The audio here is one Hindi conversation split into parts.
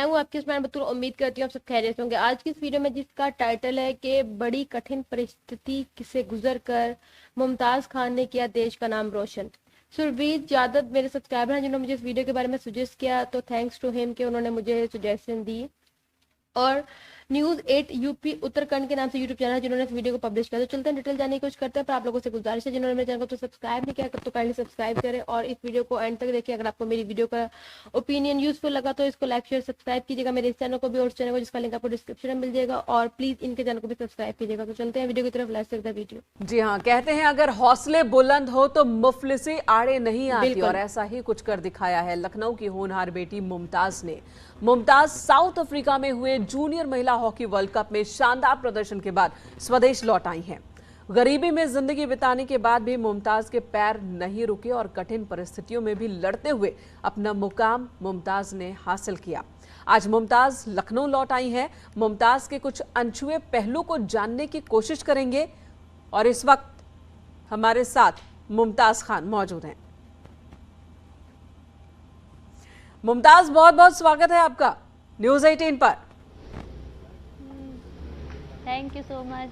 मैं हूँ आपकी स्मरण बतूल। उम्मीद करती हूँ आप सब खैरियत से होंगे। आज की इस वीडियो में जिसका टाइटल है कि बड़ी कठिन परिस्थिति से गुजर कर मुमताज खान ने किया देश का नाम रोशन। सुरवीर यादव मेरे सब्सक्राइबर हैं जिन्होंने मुझे इस वीडियो के बारे में सजेस्ट किया, तो थैंक्स टू हिम कि उन्होंने मुझे सजेशन दी। और न्यूज 8 यूपी उत्तराखंड के नाम से यूट्यूब चैनल है जिन्होंने इस वीडियो को पब्लिश किया। तो चलते हैं डिटेल जानने की कोशिश करते हैं, पर आप लोगों से गुजारिश है जिन्होंने मेरे चैनल को तो सब्सक्राइब नहीं किया तो काइंडली सब्सक्राइब करें और इस वीडियो को एंड तक देखिए। अगर आपको मेरी वीडियो का ओपिनियन यूजफुल लगा तो इसको लाइक शेयर सब्सक्राइब कीजिएगा, मेरे इस चैनल को भी और चैनल को जिसका लिंक आपको डिस्क्रिप्शन में मिल जाएगा, और प्लीज इनके चैनल को भी सब्सक्राइब कीजिएगा। तो चलते हैं वीडियो की तरफ, लेट्स चेक द वीडियो। जी हाँ, कहते हैं अगर हौसले बुलंद हो तो मुफलिसी आड़े नहीं आती, और ऐसा ही कुछ कर दिखाया है लखनऊ की होनहार बेटी मुमताज ने। मुमताज साउथ अफ्रीका में हुए जूनियर महिला हॉकी वर्ल्ड कप में शानदार प्रदर्शन के बाद स्वदेश लौट आई हैं। गरीबी में जिंदगी बिताने के बाद भी मुमताज के पैर नहीं रुके और कठिन परिस्थितियों में भी लड़ते हुए अपना मुकाम मुमताज ने हासिल किया। आज मुमताज लखनऊ लौट आई हैं। मुमताज के कुछ अनछुए पहलू को जानने की कोशिश करेंगे और इस वक्त हमारे साथ मुमताज खान मौजूद हैं। मुमताज, बहुत बहुत स्वागत है आपका न्यूज 18 पर। Thank you so much.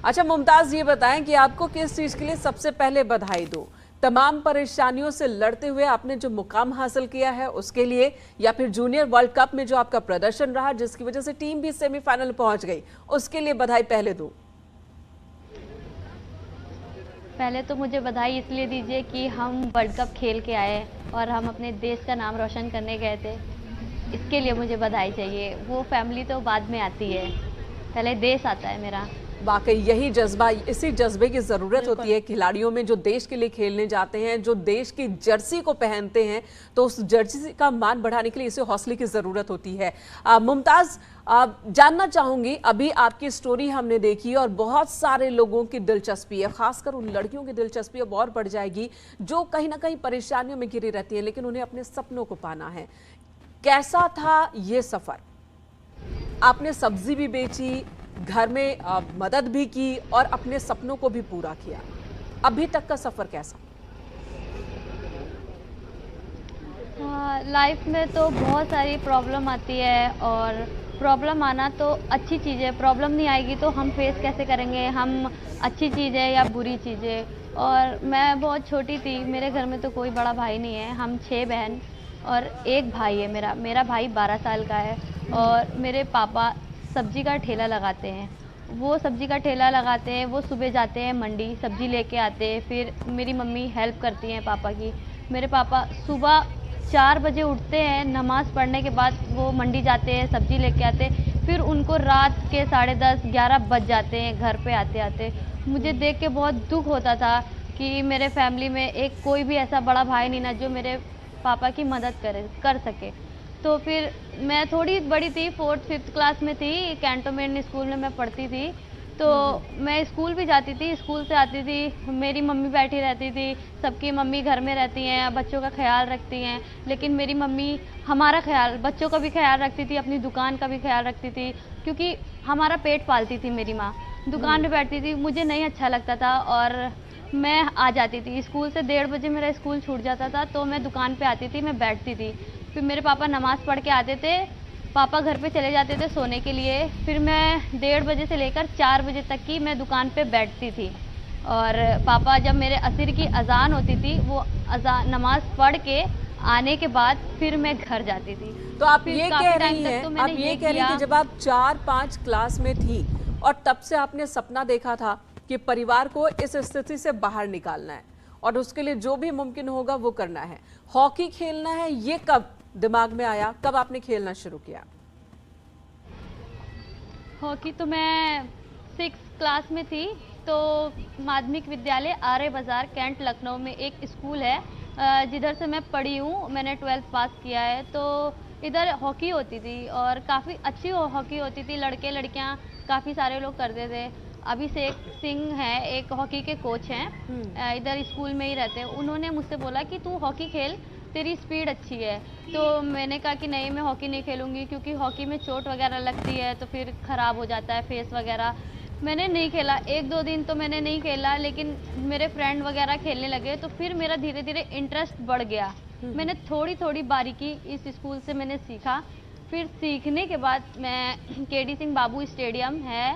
अच्छा मुमताज, ये बताएं कि आपको किस चीज के लिए सबसे पहले बधाई दूं? तमाम परेशानियों से लड़ते हुए आपने जो मुकाम हासिल किया है उसके लिए, या फिर जूनियर वर्ल्ड कप में जो आपका प्रदर्शन रहा जिसकी वजह से टीम भी सेमीफाइनल पहुंच गई, उसके लिए बधाई पहले दूं? पहले तो मुझे बधाई इसलिए दीजिए कि हम वर्ल्ड कप खेल के आए और हम अपने देश का नाम रोशन करने गए थे, इसके लिए मुझे बधाई चाहिए। वो फैमिली तो बाद में आती है, पहले देश आता है मेरा। वाकई यही जज्बा, इसी जज्बे की जरूरत होती है खिलाड़ियों में, जो देश के लिए खेलने जाते हैं, जो देश की जर्सी को पहनते हैं, तो उस जर्सी का मान बढ़ाने के लिए इसे हौसले की जरूरत होती है। मुमताज, जानना चाहूंगी, अभी आपकी स्टोरी हमने देखी और बहुत सारे लोगों की दिलचस्पी है, खासकर उन लड़कियों की दिलचस्पी अब और बढ़ जाएगी जो कहीं ना कहीं परेशानियों में घिरी रहती है लेकिन उन्हें अपने सपनों को पाना है। कैसा था ये सफर? आपने सब्जी भी बेची, घर में मदद भी की और अपने सपनों को भी पूरा किया। अभी तक का सफर कैसा? लाइफ में तो बहुत सारी प्रॉब्लम आती है और प्रॉब्लम आना तो अच्छी चीज़ है। प्रॉब्लम नहीं आएगी तो हम फेस कैसे करेंगे, हम अच्छी चीज़ है या बुरी चीज़ है। और मैं बहुत छोटी थी, मेरे घर में तो कोई बड़ा भाई नहीं है, हम 6 बहन और एक भाई है। मेरा भाई 12 साल का है और मेरे पापा सब्जी का ठेला लगाते हैं। वो सब्जी का ठेला लगाते हैं, वो सुबह जाते हैं मंडी, सब्जी लेके आते हैं, फिर मेरी मम्मी हेल्प करती हैं पापा की। मेरे पापा सुबह 4 बजे उठते हैं, नमाज़ पढ़ने के बाद वो मंडी जाते हैं, सब्जी लेके आते हैं, फिर उनको रात के 10:30-11 बज जाते हैं घर पे आते आते। मुझे देख के बहुत दुख होता था कि मेरे फैमिली में एक कोई भी ऐसा बड़ा भाई नहीं ना जो मेरे पापा की मदद कर सके। तो फिर मैं थोड़ी बड़ी थी, 4th-5th क्लास में थी, कैंटोनमेंट स्कूल में मैं पढ़ती थी। तो मैं स्कूल भी जाती थी, स्कूल से आती थी, मेरी मम्मी बैठी रहती थी। सबकी मम्मी घर में रहती हैं, बच्चों का ख्याल रखती हैं, लेकिन मेरी मम्मी हमारा ख्याल, बच्चों का भी ख्याल रखती थी, अपनी दुकान का भी ख्याल रखती थी, क्योंकि हमारा पेट पालती थी मेरी माँ। दुकान में बैठती थी, मुझे नहीं अच्छा लगता था और मैं आ जाती थी स्कूल से। 1:30 बजे मेरा स्कूल छूट जाता था तो मैं दुकान पे आती थी, मैं बैठती थी। फिर मेरे पापा नमाज़ पढ़ के आते थे, पापा घर पे चले जाते थे सोने के लिए। फिर मैं 1:30 बजे से लेकर 4 बजे तक की मैं दुकान पे बैठती थी और पापा जब मेरे असर की अजान होती थी, वो अजान नमाज पढ़ के आने के बाद फिर मैं घर जाती थी। तो आप ये कह रही हैं, आप ये कह रही हैं कि जब आप 4-5 क्लास में थी और तब से आपने सपना देखा था कि परिवार को इस स्थिति से बाहर निकालना है और उसके लिए जो भी मुमकिन होगा वो करना है, हॉकी खेलना है, ये कब दिमाग में आया? कब आपने खेलना शुरू किया? हॉकी तो मैं 6th क्लास में थी, तो माध्यमिक विद्यालय आर्य बाजार कैंट लखनऊ में एक स्कूल है जिधर से मैं पढ़ी हूँ। मैंने 12th पास किया है, तो इधर हॉकी होती थी और काफ़ी अच्छी हॉकी होती थी। लड़के लड़कियाँ काफ़ी सारे लोग करते थे। अभिषेक सिंह है, एक हॉकी के कोच हैं, इधर स्कूल में ही रहते हैं। उन्होंने मुझसे बोला कि तू हॉकी खेल, तेरी स्पीड अच्छी है। तो मैंने कहा कि नहीं, मैं हॉकी नहीं खेलूँगी, क्योंकि हॉकी में चोट वगैरह लगती है तो फिर ख़राब हो जाता है फेस वगैरह। मैंने नहीं खेला, 1-2 दिन तो मैंने नहीं खेला, लेकिन मेरे फ्रेंड वगैरह खेलने लगे तो फिर मेरा धीरे धीरे इंटरेस्ट बढ़ गया। मैंने थोड़ी थोड़ी बारीकी इस स्कूल से मैंने सीखा। फिर सीखने के बाद मैं केडी सिंह बाबू स्टेडियम है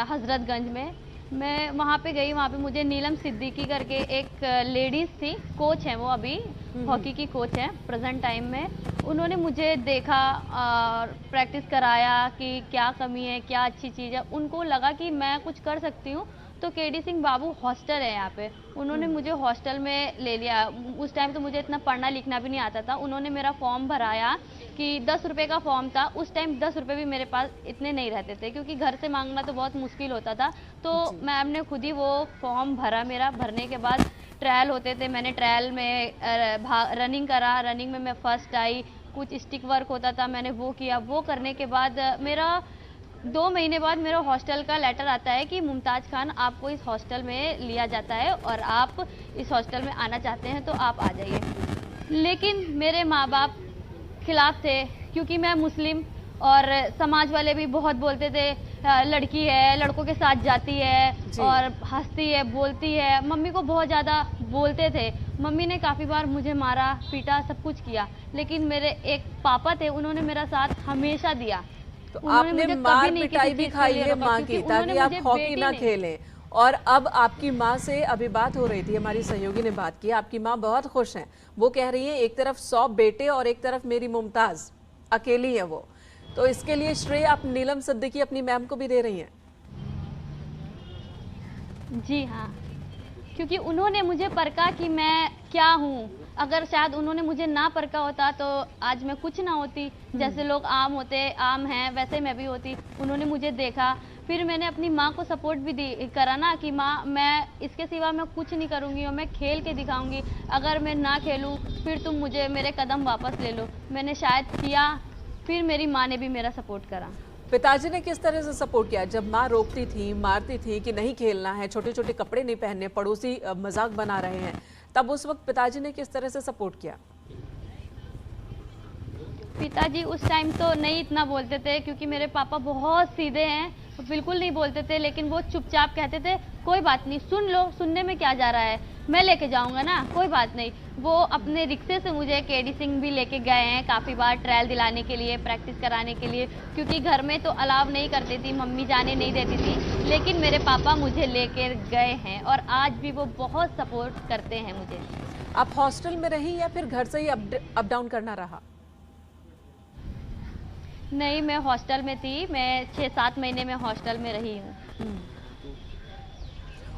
हजरतगंज में, मैं वहाँ पे गई। वहाँ पे मुझे नीलम सिद्दीकी करके एक लेडीज़ थी, कोच हैं वो, अभी हॉकी की कोच हैं प्रेजेंट टाइम में। उन्होंने मुझे देखा और प्रैक्टिस कराया कि क्या कमी है, क्या अच्छी चीज़ है। उनको लगा कि मैं कुछ कर सकती हूँ, तो केडी सिंह बाबू हॉस्टल है यहाँ पे, उन्होंने मुझे हॉस्टल में ले लिया। उस टाइम तो मुझे इतना पढ़ना लिखना भी नहीं आता था। उन्होंने मेरा फॉर्म भराया कि 10 रुपये का फॉर्म था। उस टाइम 10 रुपये भी मेरे पास इतने नहीं रहते थे, क्योंकि घर से मांगना तो बहुत मुश्किल होता था। तो मैम ने खुद ही वो फॉर्म भरा मेरा। भरने के बाद ट्रायल होते थे, मैंने ट्रायल में रनिंग करा, रनिंग में मैं फर्स्ट आई। कुछ स्टिक वर्क होता था, मैंने वो किया। वो करने के बाद मेरा 2 महीने बाद मेरा हॉस्टल का लेटर आता है कि मुमताज़ खान आपको इस हॉस्टल में लिया जाता है और आप इस हॉस्टल में आना चाहते हैं तो आप आ जाइए। लेकिन मेरे माँ बाप खिलाफ थे, क्योंकि मैं मुस्लिम, और समाज वाले भी बहुत बोलते थे लड़की है, लड़कों के साथ जाती है और हंसती है, बोलती है। मम्मी को बहुत ज़्यादा बोलते थे। मम्मी ने काफ़ी बार मुझे मारा, पीटा, सब कुछ किया। लेकिन मेरे एक पापा थे, उन्होंने मेरा साथ हमेशा दिया। तो आपने मार पिटाई भी खाई है माँ की, ताकि आप हॉकी ना खेलें। और अब आपकी माँ से अभी बात हो रही थी, हमारी सहयोगी ने बात की, आपकी माँ बहुत खुश हैं। वो कह रही है एक तरफ 100 बेटे और एक तरफ मेरी मुमताज अकेली है वो। तो इसके लिए श्रेय आप नीलम सिद्दीकी अपनी मैम को भी दे रही हैं। जी हाँ, क्योंकि उन्होंने मुझे परखा कि मैं क्या हूँ। अगर शायद उन्होंने मुझे ना परखा होता तो आज मैं कुछ ना होती। जैसे लोग आम होते, आम हैं, वैसे मैं भी होती। उन्होंने मुझे देखा, फिर मैंने अपनी माँ को सपोर्ट भी करा ना कि माँ मैं इसके सिवा मैं कुछ नहीं करूँगी और मैं खेल के दिखाऊंगी। अगर मैं ना खेलूँ फिर तुम मुझे मेरे कदम वापस ले लो। मैंने शायद किया, फिर मेरी माँ ने भी मेरा सपोर्ट करा। पिताजी ने किस तरह से सपोर्ट किया जब माँ रोकती थी, मारती थी कि नहीं खेलना है, छोटे छोटे कपड़े नहीं पहनने, पड़ोसी मजाक बना रहे हैं, तब उस वक्त पिताजी ने किस तरह से सपोर्ट किया? पिताजी उस टाइम तो नहीं इतना बोलते थे, क्योंकि मेरे पापा बहुत सीधे हैं, बिल्कुल नहीं बोलते थे। लेकिन वो चुपचाप कहते थे कोई बात नहीं, सुन लो, सुनने में क्या जा रहा है, मैं लेके जाऊंगा ना, कोई बात नहीं। वो अपने रिक्शे से मुझे केडी सिंह भी लेके गए हैं काफ़ी बार, ट्रायल दिलाने के लिए, प्रैक्टिस कराने के लिए, क्योंकि घर में तो अलाव नहीं करती थी, मम्मी जाने नहीं देती थी। लेकिन मेरे पापा मुझे लेके गए हैं और आज भी वो बहुत सपोर्ट करते हैं मुझे। आप हॉस्टल में रही या फिर घर से ही अप डाउन करना रहा? नहीं, मैं हॉस्टल में थी। मैं 6-7 महीने में हॉस्टल में रही हूँ।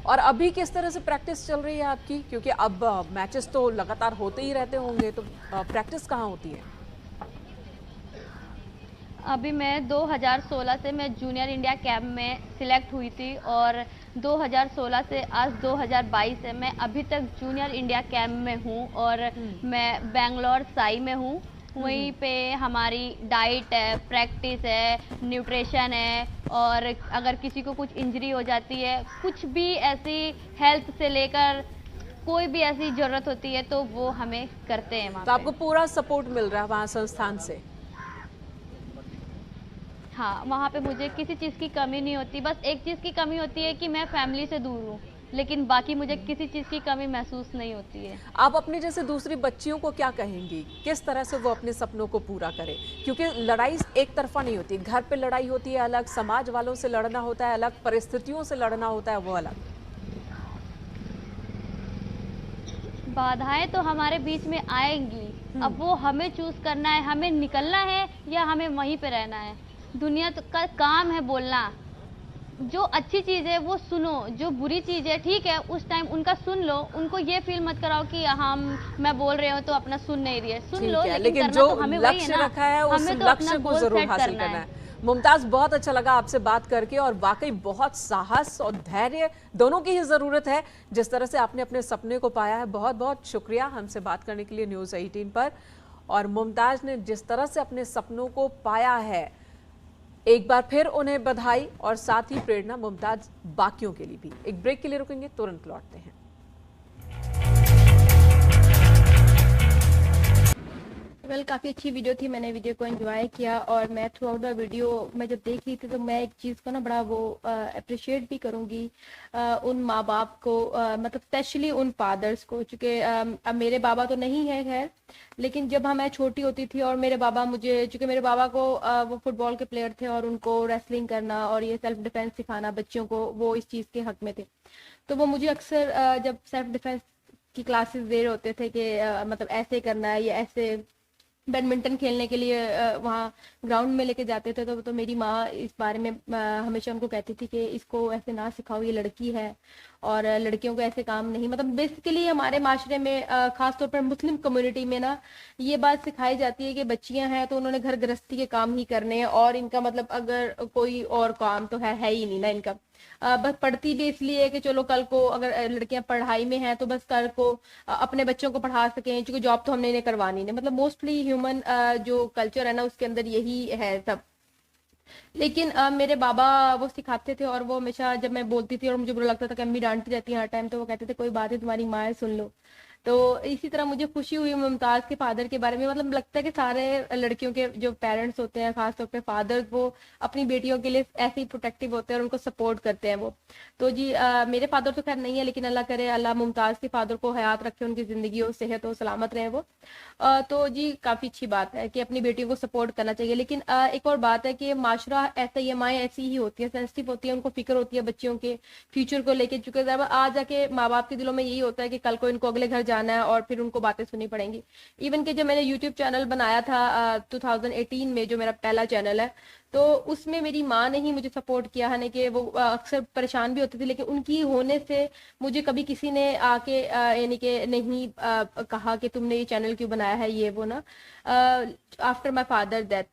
और अभी किस तरह से प्रैक्टिस चल रही है आपकी? क्योंकि अब मैचेस तो लगातार होते ही रहते होंगे, तो प्रैक्टिस कहाँ होती है? अभी मैं 2016 से मैं जूनियर इंडिया कैंप में सिलेक्ट हुई थी और 2016 से आज 2022 से मैं अभी तक जूनियर इंडिया कैंप में हूँ और मैं बेंगलोर साई में हूँ। वहीं पे हमारी डाइट है, प्रैक्टिस है, न्यूट्रिशन है, और अगर किसी को कुछ इंजरी हो जाती है, कुछ भी ऐसी हेल्थ से लेकर कोई भी ऐसी ज़रूरत होती है तो वो हमें करते हैं वहाँ तो आपको पूरा सपोर्ट मिल रहा है वहाँ संस्थान से? हाँ, वहाँ पे मुझे किसी चीज़ की कमी नहीं होती। बस एक चीज़ की कमी होती है कि मैं फैमिली से दूर हूँ, लेकिन बाकी मुझे किसी चीज़ की कमी महसूस नहीं होती है। आप अपने जैसे दूसरी बच्चियों को क्या कहेंगी, किस तरह से वो अपने सपनों को पूरा करें? क्योंकि लड़ाई एक तरफा नहीं होती, घर पे लड़ाई होती है अलग, समाज वालों से लड़ना होता है अलग, परिस्थितियों से लड़ना होता है वो अलग। बाधाएं तो हमारे बीच में आएंगी, अब वो हमें चूज करना है, हमें निकलना है या हमें वहीं पे रहना है। दुनिया का काम है बोलना। जो अच्छी चीज़ है वो सुनो, जो बुरी चीज़ है ठीक है उस टाइम उनका सुन लो, उनको ये फील मत कराओ कि हम मैं बोल रहे हो तो अपना सुन नहीं रही है, सुन लो, लेकिन जो तो लक्ष्य रखा है उस लक्ष्य को जरूर हासिल करना है। मुमताज, बहुत अच्छा लगा आपसे बात करके और वाकई बहुत साहस और धैर्य दोनों की ही जरूरत है। जिस तरह से आपने अपने सपने को पाया है, बहुत बहुत शुक्रिया हमसे बात करने के लिए न्यूज़ 18 पर। और मुमताज ने जिस तरह से अपने सपनों को पाया है, एक बार फिर उन्हें बधाई और साथ ही प्रेरणा मुमताज बाकियों के लिए भी। एक ब्रेक के लिए रुकेंगे, तुरंत लौटते हैं। वेलकम काफ़ी अच्छी वीडियो थी, मैंने वीडियो को एंजॉय किया और मैं थ्रू आउट द वीडियो मैं जब देख रही थी तो मैं एक चीज़ को ना बड़ा वो अप्रिशिएट भी करूँगी उन माँ बाप को, मतलब स्पेशली उन फादर्स को, चूँकि अब मेरे बाबा तो नहीं है खैर, लेकिन जब मैं छोटी होती थी और मेरे बाबा मुझे, चूँकि मेरे बाबा को वो फुटबॉल के प्लेयर थे और उनको रेसलिंग करना और ये सेल्फ डिफेंस सिखाना बच्चों को, वो इस चीज़ के हक में थे। तो वो मुझे अक्सर जब सेल्फ डिफेंस की क्लासेस दे रहे होते थे कि मतलब ऐसे करना है या ऐसे बैडमिंटन खेलने के लिए वहाँ ग्राउंड में लेके जाते थे, तो मेरी माँ इस बारे में हमेशा उनको कहती थी कि इसको ऐसे ना सिखाओ, ये लड़की है और लड़कियों को ऐसे काम नहीं, मतलब बेसिकली हमारे माशरे में खास तौर पर मुस्लिम कम्युनिटी में ना ये बात सिखाई जाती है कि बच्चियां हैं तो उन्होंने घर गृहस्थी के काम ही करने हैं और इनका मतलब अगर कोई और काम तो है ही नहीं ना इनका। बस पढ़ती भी इसलिए है कि चलो कल को अगर लड़कियां पढ़ाई में हैं तो बस कल को अपने बच्चों को पढ़ा सकें, क्योंकि जॉब तो हमने इन्हें करवानी नहीं, मतलब मोस्टली ह्यूमन जो कल्चर है ना उसके अंदर यही है सब। लेकिन मेरे बाबा वो सिखाते थे और वो हमेशा जब मैं बोलती थी और मुझे बुरा लगता था कि अम्मी डांटती रहती है हर टाइम, तो वो कहते थे कोई बात है तुम्हारी माँ है सुन लो। तो इसी तरह मुझे खुशी हुई मुमताज के फादर के बारे में, मतलब लगता है कि सारे लड़कियों के जो पेरेंट्स होते हैं खासतौर पे फादर, वो अपनी बेटियों के लिए ऐसे ही प्रोटेक्टिव होते हैं और उनको सपोर्ट करते हैं वो। तो जी मेरे फादर तो खैर नहीं है, लेकिन अल्लाह करे अल्लाह मुमताज के फादर को हयात रखे, उनकी जिंदगी हो, सेहत हो, सलामत रहे वो। तो जी काफी अच्छी बात है कि अपनी बेटियों को सपोर्ट करना चाहिए। लेकिन एक और बात है कि माशरा ऐसा ही, माएँ ऐसी ही होती है, सेंसिटिव होती है, उनको फिक्र होती है बच्चियों के फ्यूचर को लेके, चूंकि आज जाके माँ बाप के दिलों में यही होता है कि कल को इनको अगले घर जाना है और फिर उनको बातें सुननी पड़ेंगी। इवन कि जब मैंने यूट्यूब चैनल बनाया था 2018 में, जो मेरा पहला चैनल है, तो उसमें मेरी माँ ने ही मुझे सपोर्ट किया है, कि वो अक्सर परेशान भी होती थी, लेकिन उनकी होने से मुझे कभी किसी ने आके यानी कि नहीं कहा कि तुमने ये चैनल क्यों बनाया है, ये वो ना। आफ्टर माई फादर डेथ,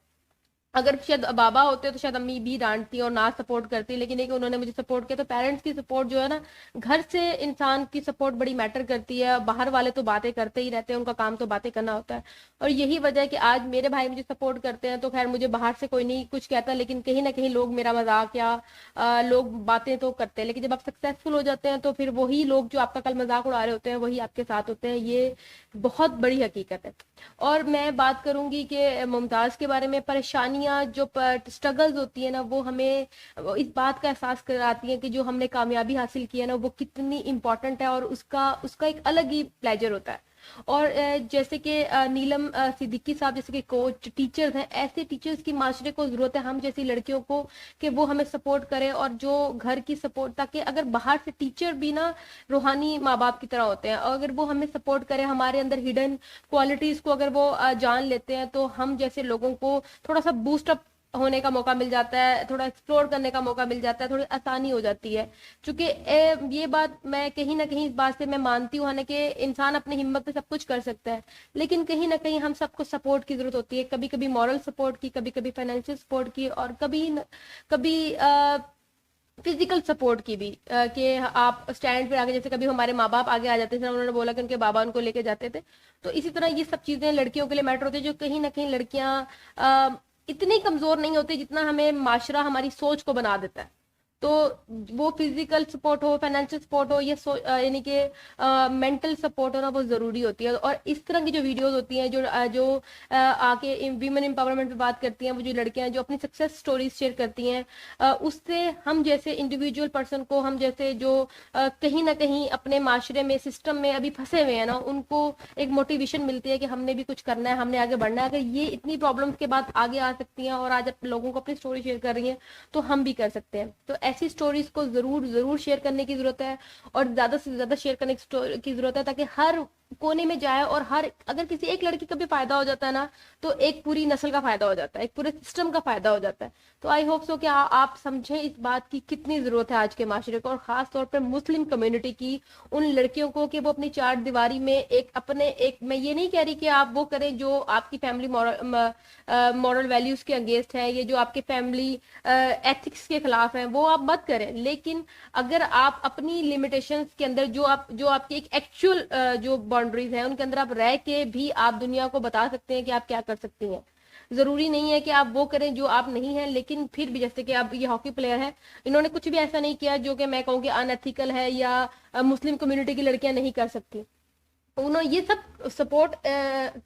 अगर शायद बाबा होते तो शायद अम्मी भी डांटती और ना सपोर्ट करती, लेकिन एक उन्होंने मुझे सपोर्ट किया। तो पेरेंट्स की सपोर्ट जो है ना, घर से इंसान की सपोर्ट बड़ी मैटर करती है। बाहर वाले तो बातें करते ही रहते हैं, उनका काम तो बातें करना होता है, और यही वजह है कि आज मेरे भाई मुझे सपोर्ट करते हैं। तो खैर मुझे बाहर से कोई नहीं कुछ कहता, लेकिन कहीं ना कहीं लोग मेरा मजाक या लोग बातें तो करते हैं, लेकिन जब आप सक्सेसफुल हो जाते हैं तो फिर वही लोग जो आपका कल मजाक उड़ा रहे होते हैं वही आपके साथ होते हैं। ये बहुत बड़ी हकीकत है। और मैं बात करूंगी कि मुमताज के बारे में, परेशानियां जो स्ट्रगल्स होती है ना, वो हमें इस बात का एहसास कराती है कि जो हमने कामयाबी हासिल की है ना, वो कितनी इंपॉर्टेंट है और उसका उसका एक अलग ही प्लेजर होता है। और जैसे कि नीलम सिद्दीकी साहब जैसे कि कोच टीचर्स हैं, ऐसे टीचर्स की माशरे को जरूरत है, हम जैसी लड़कियों को, कि वो हमें सपोर्ट करें, और जो घर की सपोर्ट, ताकि अगर बाहर से टीचर भी ना रूहानी माँ बाप की तरह होते हैं, और अगर वो हमें सपोर्ट करें, हमारे अंदर हिडन क्वालिटीज को अगर वो जान लेते हैं, तो हम जैसे लोगों को थोड़ा सा बूस्ट अप होने का मौका मिल जाता है, थोड़ा एक्सप्लोर करने का मौका मिल जाता है, थोड़ी आसानी हो जाती है। क्योंकि ये बात मैं कहीं ना कहीं इस बात से मैं मानती हूँ ना कि इंसान अपनी हिम्मत पे सब कुछ कर सकता है, लेकिन कहीं ना कहीं हम सबको सपोर्ट की जरूरत होती है, कभी कभी मॉरल सपोर्ट की, कभी कभी फाइनेंशियल सपोर्ट की, और कभी फिजिकल सपोर्ट की भी, कि आप स्टैंड पे आके, जैसे कभी हमारे माँ बाप आगे आ जाते थे, उन्होंने बोला कि उनके बाबा उनको लेके जाते थे। तो इसी तरह ये सब चीजें लड़कियों के लिए मैटर होती है, जो कहीं ना कहीं लड़कियां इतनी कमजोर नहीं होती जितना हमें माशरा हमारी सोच को बना देता है। तो वो फिजिकल सपोर्ट हो, फाइनेंशियल सपोर्ट हो, ये यानी कि मेंटल सपोर्ट होना बहुत जरूरी होती है। और इस तरह की जो वीडियोस होती हैं जो आके वीमेन एम्पावरमेंट पे बात करती हैं, वो जो लड़कियां जो अपनी सक्सेस स्टोरीज शेयर करती हैं, उससे हम जैसे इंडिविजुअल पर्सन को, हम जैसे जो कहीं ना कहीं अपने माशरे में, सिस्टम में अभी फंसे हुए हैं ना, उनको एक मोटिवेशन मिलती है कि हमने भी कुछ करना है, हमने आगे बढ़ना है। अगर ये इतनी प्रॉब्लम्स के बाद आगे आ सकती हैं और आज लोगों को अपनी स्टोरी शेयर कर रही हैं, तो हम भी कर सकते हैं। तो ऐसी स्टोरीज को जरूर शेयर करने की जरूरत है, और ज्यादा से ज्यादा शेयर करने की जरूरत है, ताकि हर कोने में जाए, और अगर किसी एक लड़की का भी फायदा हो जाता है ना, तो एक पूरी नस्ल का फायदा हो जाता है, एक पूरे सिस्टम का फायदा हो जाता है। तो आई होप सो कि आप समझें इस बात की कितनी जरूरत है आज के माशरे को, और खास तौर पर मुस्लिम कम्युनिटी की, उन लड़कियों को, कि वो अपनी चार दीवारी में मैं ये नहीं कह रही कि आप वो करें जो आपकी फैमिली मॉरल वैल्यूज के अगेंस्ट है, ये जो आपके फैमिली एथिक्स के खिलाफ है, वो आप मत करें। लेकिन अगर आप अपनी लिमिटेशंस के अंदर, जो आपकी एक एक्चुअल जो बाउंड्रीज है, उनके अंदर आप रह के भी आप दुनिया को बता सकते हैं कि आप क्या कर सकती हैं। जरूरी नहीं है कि आप वो करें जो आप नहीं है, लेकिन फिर भी, जैसे कि अब ये हॉकी प्लेयर है, इन्होंने कुछ भी ऐसा नहीं किया जो कि मैं कहूँ कि अनएथिकल है या मुस्लिम कम्युनिटी की लड़कियां नहीं कर सकती। ये सब सपोर्ट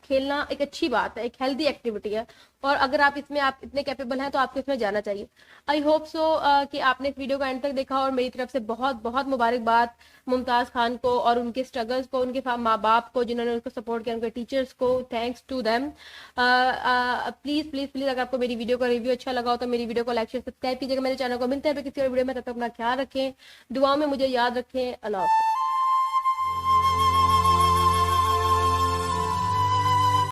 खेलना एक अच्छी बात है, एक हेल्दी एक्टिविटी है, और अगर आप इसमें आप इतने कैपेबल हैं तो आपको इसमें जाना चाहिए। आई होप सो कि आपने इस वीडियो को एंड तक देखा, और मेरी तरफ से बहुत बहुत मुबारकबाद मुमताज़ खान को और उनके स्ट्रगल्स को, उनके माँ बाप को जिन्होंने उनको सपोर्ट किया, उनके टीचर्स को, thanks to them. Please please please अगर आपको मेरी वीडियो का रिव्यू अच्छा लगा हो तो मेरी वीडियो को लाइक शेयर सब्सक्राइब कीजिएगा मेरे चैनल को। मिलते हैं किसी और वीडियो में, तब तक अपना ख्याल रखें, दुआ में मुझे याद रखें। अल्लाह हाफ़िज़।